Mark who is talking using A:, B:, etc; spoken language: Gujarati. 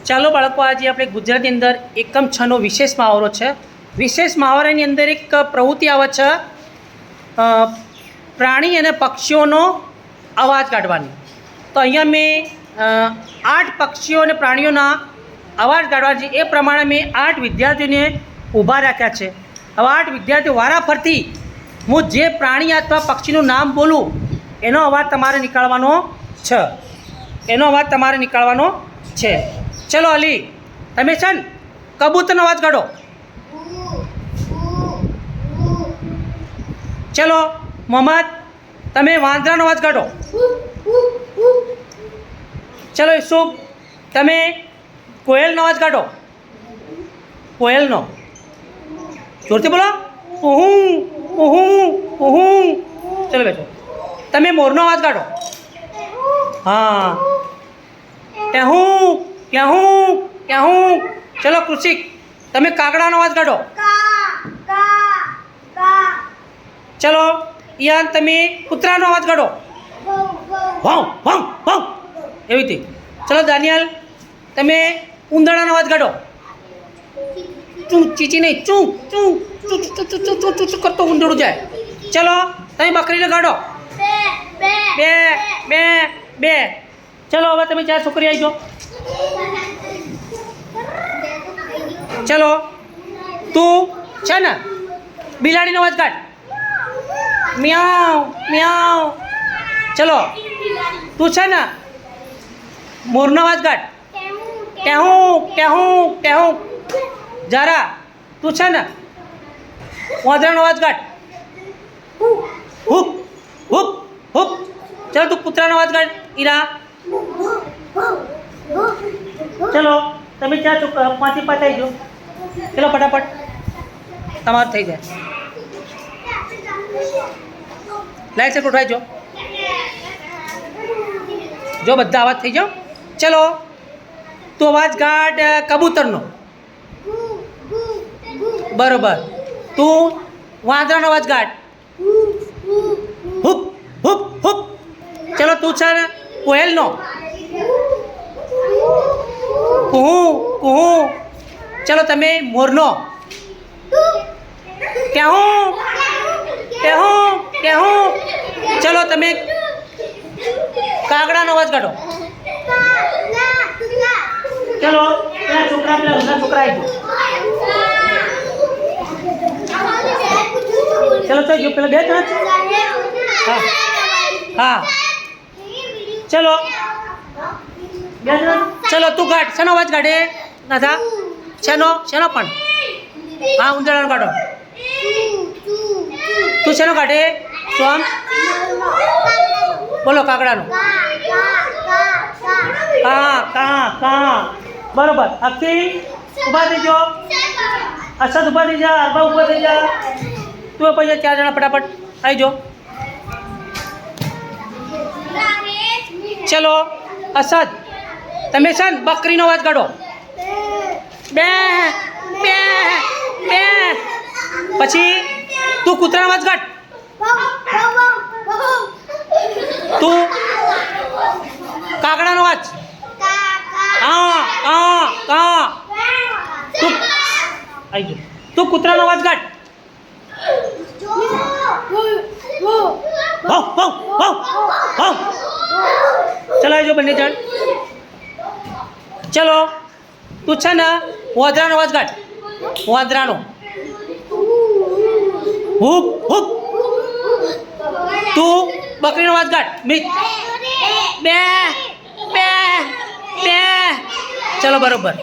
A: ચાલો બાળકો, આજે આપણે ગુજરાતી અંદર એકમ 6 નો વિશેષ મહાવરો છે. વિશેષ મહાવરાની અંદર એક પ્રવૃત્તિ આવે છે, પ્રાણી અને પક્ષીઓનો અવાજ કાઢવાની. તો અહીંયા મેં 8 પક્ષીઓ અને પ્રાણીઓના અવાજ કાઢવા છે. એ પ્રમાણે મેં 8 વિદ્યાર્થીઓને ઊભા રાખ્યા છે. હવે 8 વિદ્યાર્થીઓ વારાફરતી હું જે પ્રાણી અથવા પક્ષીનું નામ બોલું એનો અવાજ તમારે નીકાળવાનો છે. ચલો અલી, તમે છે ને કબૂતરનો અવાજ કાઢો. ચલો મોહમ્મદ, તમે વાંદરાનો અવાજ કાઢો. ચલો યુસુફ, તમે કોયલનો અવાજ કાઢો. કોયલનો જોરથી બોલો. ઉહું ઉહું ઉહું. ચલો બેઠો. તમે મોરનો અવાજ કાઢો. હા, ક્યાહું ક્યાહું ક્યાહું. ચલો કૃષિક, તમે કાગડાનો અવાજ કાઢો. ચલો ઈયાન, તમે કૂતરાનો અવાજ કાઢો. વાવ વાવ વાવ એવી રીતે. ચલો દાનિયાલ, તમે ઉંદરડાનો અવાજ કાઢો. ચૂં ચીચી નહીં, ચૂં ચૂં ચૂં ચૂં ચૂં ચૂં ચૂં ચૂં કરતો ઉંદરડું જાય. ચલો તમે બકરીને કાઢો. બે બે બે. ચલો હવે તમે 4 છોકરી આવી જાઓ. ચલો તું છે ને બિલાડીનો અવાજ કાઢ. મ્યાઉ મ્યાઉ. ચલો તું છે ને મોરનો અવાજ કાઢ. ટેહું ટેહું ટેહું. જારા, તું છે ને વાંદરાનો અવાજ કાઢ. હુપ હુપ હુપ. ચલો તું કૂતરાનો અવાજ કાઢ. ઈરા. ચલો તમે 4 છોકરા 5 આવી જાઓ. ચલો ફટાફટ તમારું થઈ જાય. લાઈટ સેટ ઉઠાઈ જો. જો બધા અવાજ થઈ જાઓ. ચલો તું અવાજ કાઢ કબૂતરનો. બરોબર. તું વાંદરાનો અવાજ કાઢ. હુપ હુપ હુપ. ચલો તું છે ને કોયલનો. કુહું કુહું. ચલો તમે મોરનો. ટેહું ટેહું ટેહું. ચલો તમે કાગડાનો અવાજ કાઢો. ચલો પેલા છોકરા આવી જાઓ. ચલો તો જો પેલા 2 જણા છે. હા હા. ચલો 2 જણા. ચલો તું કાઢ. શેનો અવાજ કાઢે નાથા? શેનો પણ? હા, ઉંદરડાનો કાઢો. તું શેનો કાઢે સોમ? બોલો કાગડાનો. કા કા કા. બરોબર. અક્ષી ઊભા થઈ જાઓ. અસદ ઊભા થઈ જા. અરબા ઊભા થઈ જા. તું પછી 4 જણા ફટાફટ આવી જાઓ. ચલો અસદ, તમે છે ને બકરીનો અવાજ કાઢો. બે બે બે. પછી તું કૂતરાનો અવાજ કાઢ. તું કાગડાનો અવાજ. હા હા હા. તું આવી જાઓ. તું કૂતરાનો અવાજ કાઢ. વાવ વાવ વાવ વાવ. ચલો આવી જાઓ બંને જણ. ચલો તું છે ને વાંદરાનો અવાજ કાઢ. વાંદરાનો. હુપ હુપ. તું બકરીનો અવાજ કાઢ. મિત. બે બે બે. ચલો બરોબર.